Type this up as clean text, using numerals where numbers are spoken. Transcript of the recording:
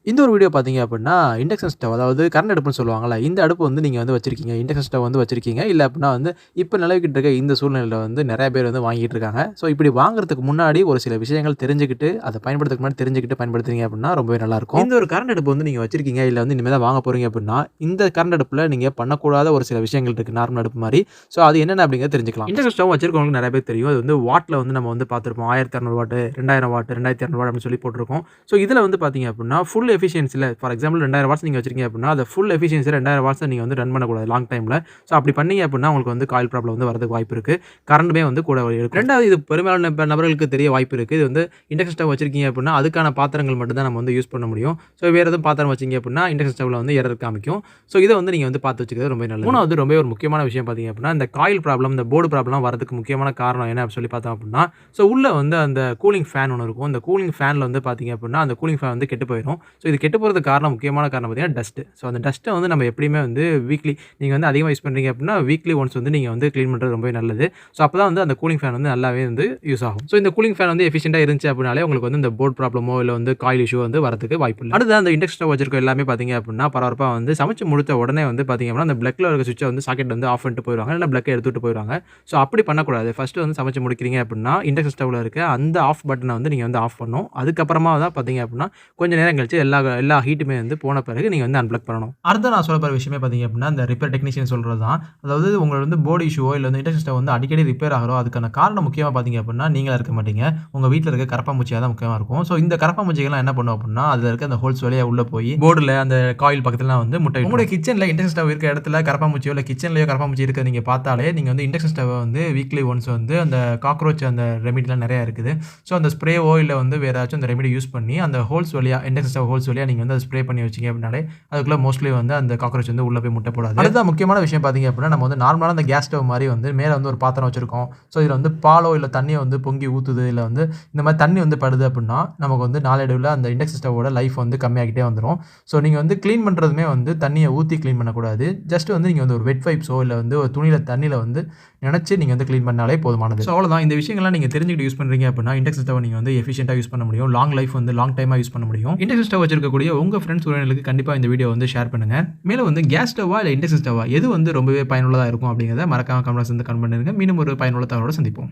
இந்த ஒரு வீடியோ பார்த்தீங்க அப்படின்னா, இண்டக்ஷன் ஸ்டவ் அதாவது கரண்ட் அடுப்புன்னு சொல்லுவாங்கல்ல. இந்த அடுப்பு வந்து நீங்க வந்து வச்சிருக்கீங்க. இண்டக்ஷன் ஸ்டவ் வந்து வச்சிருக்கீங்க. இல்ல அப்படின்னா வந்து இப்ப நிலவிக்கிட்டு இருக்க இந்த சூழ்நிலையில வந்து நெறைய பேர் வந்து வாங்கிட்டு இருக்காங்க. ஸோ இப்படி வாங்குறதுக்கு முன்னாடி ஒரு சில விஷயங்கள் தெரிஞ்சுக்கிட்டு, அத பயன்படுத்துறதுக்கு முன்னாடி தெரிஞ்சுக்கிட்டு பயன்படுத்துனீங்க அப்படின்னா ரொம்பவே நல்லாயிருக்கும். இந்த ஒரு கரண்ட் அடுப்பு வந்து நீங்க வச்சிருக்கீங்க, இல்ல வந்து இனிமே தான் வாங்க போறீங்க அப்படின்னா, இந்த கரண்ட் அடுப்புல நீங்க பண்ணக்கூடாத ஒரு சில விஷயங்கள் இருக்கு. நார்மல் அடுப்பு மாரி. ஸோ அது என்னென்ன அப்படிங்கிறத தெரிஞ்சுக்கலாம். இண்டக்ஷன் ஸ்டவ் வச்சிருக்கவங்களுக்கு நெறைய பேருக்கு தெரியும். அது வந்து வாட்ல வந்து நம்ம வந்து பார்த்திருப்போம். 1200 வாட், 2000 வாட், 2200 வாட் அப்படின்னு சொல்லி போட்டிருக்கும். ஸோ இதுல வந்து பார்த்தீங்க அப்படின்னா, ஃபுல் எஃபிஷியன்சில ஃபார் எக்ஸாம்பிள் 2000 வாட்ஸ் நீங்க வச்சிருக்கீங்க அப்படின்னா, அத ஃபுல் எஃபிஷியன்சில 2000 வாட்ஸ நீங்க வந்து ரன் பண்ணக்கூடாது லாங் டைம்ல. ஸோ அப்படி பண்ணீங்க அப்படின்னா, உங்களுக்கு வந்து காயில் ப்ராப்ளம் வந்து வரதுக்கு வாய்ப்பு இருக்கு. கரண்ட்டுமே வந்து கூட இழுக்கும். 2வது இது பெரும்பாலான நபர்களுக்கு தெரிய வாய்ப்பு இருக்கு. இது வந்து இண்டக்ஷன் ஸ்டவ் வச்சிருக்கீங்க அப்படின்னா, அதுக்கான பாத்திரங்கள் மட்டும் தான் நம்ம வந்து யூஸ் பண்ண முடியும். ஸோ வேற எதுவும் பாத்திரம் வச்சீங்க அப்படின்னா, இண்டக்ஷன் ஸ்டவ்ல வந்து எரர் காமிக்கும். ஸோ இத வந்து நீங்க வந்து பார்த்து வச்சுக்கிறது ரொம்ப நல்லது. 3வது ரொம்பவே ஒரு முக்கியமான விஷயம் பார்த்தீங்க அப்படின்னா, இந்த காயில் ப்ராப்ளம், இந்த போர்டு ப்ராப்ளம் வரதுக்கு முக்கியமான காரணம் என்ன அப்படின்னு சொல்லி பார்த்தோம் அப்படின்னா, ஸோ உள்ள வந்து அந்த கூலிங் ஃபேன் ஒண்ணு இருக்கும். அந்த கூலிங் ஃபேன்ல வந்து பார்த்தீங்க அப்படின்னா, அந்த கூலிங் ஃபேன் வந்து கெட்டு போயிரும். ஸோ இது கெட்டு போறதுக்கு காரணம் முக்கியமான காரணம் பார்த்தீங்கன்னா, டஸ்ட். ஸோ அந்த டஸ்ட்ட வந்து நம்ம எப்படியுமே வந்து வீக்லி நீங்க வந்து அதிகமா யூஸ் பண்றீங்க அப்படின்னா, வீக்லி ஒன்ஸ் வந்து நீங்க வந்து கிளீன் பண்றது ரொம்பவே நல்லது. ஸோ அப்பதான் வந்து அந்த கூலிங் ஃபேன் வந்து நல்லாவே வந்து யூஸ் ஆகும். ஸோ இந்த கூலிங் ஃபேன் வந்து எஃபிஷியன்ட்டா இருந்துச்சு அப்படின்னாலே உங்களுக்கு வந்து இந்த போர்ட் ப்ராப்ளமோ இல்ல வந்து காயில் இஷ்யூ வந்து வரதுக்கு வாய்ப்பு இல்ல. அடுத்து அந்த இண்டக்ஷன் ஸ்டவ் வச்சிருக்க எல்லாமே பார்த்தீங்க அப்படின்னா, பரபரப்பா வந்து சமைச்சு முடிச்ச உடனே வந்து பார்த்தீங்க அப்படின்னா, அந்த பிளக்ல இருக்க ஸ்விட்ச வந்து சாக்கெட் வந்து ஆஃப் பண்ணிட்டு போயிருவாங்க. இல்ல பிளக்க எடுத்துட்டு போயிருவாங்க. ஸோ அப்படி பண்ணக்கூடாது. ஃபர்ஸ்ட் வந்து சமைச்சு முடிக்கிறீங்க அப்படின்னா, இண்டக்ஷன் ஸ்டவ்ல இருக்க அந்த ஆஃப் பட்டன வந்து நீங்க வந்து ஆஃப் பண்ணணும். அதுக்கப்புறமா தான் பார்த்தீங்க அப்படின்னா, கொஞ்சம் நேரம் கழிச்சு எல்லா ஹீட்டுமே வந்து போன பிறகு நீங்க வந்து அன்பிளக் பண்ணணும். அடுத்து நான் சொல்ல போற விஷயமே பார்த்தீங்க அப்படின்னா, இந்த ரிப்பேர் டெக்னீஷியன் சொல்றது தான். அதாவது உங்களுக்கு வந்து போர்டு இஷ்யூவோ இல்ல வந்து இண்டக்ஷன் ஸ்டவ் வந்து அடிக்கடி ரிப்பேர் ஆகுறோ, அதுக்கான காரணம் முக்கியமா பார்த்தீங்க அப்படின்னா, நீங்களா இருக்க மாட்டீங்க. உங்க வீட்ல இருக்க கரப்பான்பூச்சியா தான் முக்கியமா இருக்கும். ஸோ இந்த கரப்பான்பூச்சிகள்லாம் என்ன பண்ணும் அப்படின்னா, அதுல இருக்க அந்த ஹோல்ஸ் வழியா உள்ள போய் போர்டுல அந்த காயில் பக்கத்துலலாம் வந்து முட்டையிடும். உங்களுடைய கிச்சன்ல இண்டக்ஷன் ஸ்டவ் இருக்க இடத்துல கரப்பான்பூச்சியோ இல்ல கிச்சன்லயோ கரப்பான்பூச்சி இருக்கிறத நீங்க பார்த்தாலே, நீங்க வந்து இண்டக்ஷன் ஸ்டவ் வந்து வீக்லி ஒன்ஸ் வந்து அந்த காக்ரோச் அந்த ரெமிடிலாம் நெறைய இருக்குது. ஸோ அந்த ஸ்ப்ரேவோ இல்ல வந்து வேற ஏதாச்சும் அந்த ரெமிடி யூஸ் பண்ணி அந்த ஹோல்ஸ் வழியா இண்டக்ஷன் ஸ்டவ் ஹோல்ஸ் வழியா நீங்க வந்து அத ஸ்ப்ரே பண்ணி வச்சீங்க அப்படின்னாலே, அதுக்குள்ள மோஸ்ட்லி வந்து அந்த காக்ரோச் வந்து உள்ள போய் முட்டை போடாது. அடுத்த முக்கியமான விஷயம் பார்த்தீங்க அப்படின்னா, நம்ம வந்து நார்மலான அந்த கேஸ் ஸ்டவ் மாரி வந்து மேல வந்து ஒரு பாத்திரம் வச்சிருக்கோம். ஸோ இதுல வந்து பாலோ இல்ல தண்ணியோ வந்து பொங்கி ஊத்துது, இல்ல வந்து இந்த மாரி தண்ணி வந்து படுது அப்படின்னா, நமக்கு வந்து நாளடைவுல அந்த இண்டக்ஷன் ஸ்டவோட லைஃப் வந்து கம்மியாகிட்டே வந்துரும். ஸோ நீங்க வந்து கிளீன் பண்றதுமே வந்து தண்ணிய ஊத்தி கிளீன் பண்ணக்கூடாது. ஜஸ்ட் வந்து நீங்க வந்து ஒரு வெட் வைப்ஸோ இல்ல வந்து ஒரு துணியில தண்ணியில வந்து நெனச்சு நீங்க வந்து கிளீன் பண்ணாலே போதுமானது. ஸோ அவ்வளோதான். இந்த விஷயங்கள்லாம் நீங்க தெரிஞ்சுக்கிட்டு யூஸ் பண்றீங்க அப்படின்னா, இண்டக்ஷன் ஸ்டவ் நீங்க வந்து எஃபிஷியன்ட்டா யூஸ் பண்ண முடியும். லாங் லைஃப் வந்து லாங் டைமா யூஸ் பண்ண முடியும். இண்டக்ஷன் ஸ்டவ் வச்சிருக்கக்கூடிய உங்க ஃப்ரெண்ட்ஸ் உறவினர்களுக்கு கண்டிப்பா இந்த வீடியோ வந்து ஷேர் பண்ணுங்க. மேலும் வந்து கேஸ் ஸ்டவ்வா இல்ல இண்டக்ஷன் ஸ்டவ்வா எது வந்து ரொம்பவே பயனுள்ளதா இருக்கும் அப்படிங்கிறத மறக்காம கமெண்ட்ஸ்ல வந்து கமெண்ட் பண்ணுங்க. மீண்டும் ஒரு பயனுள்ள தகவலோட சந்திப்போம்.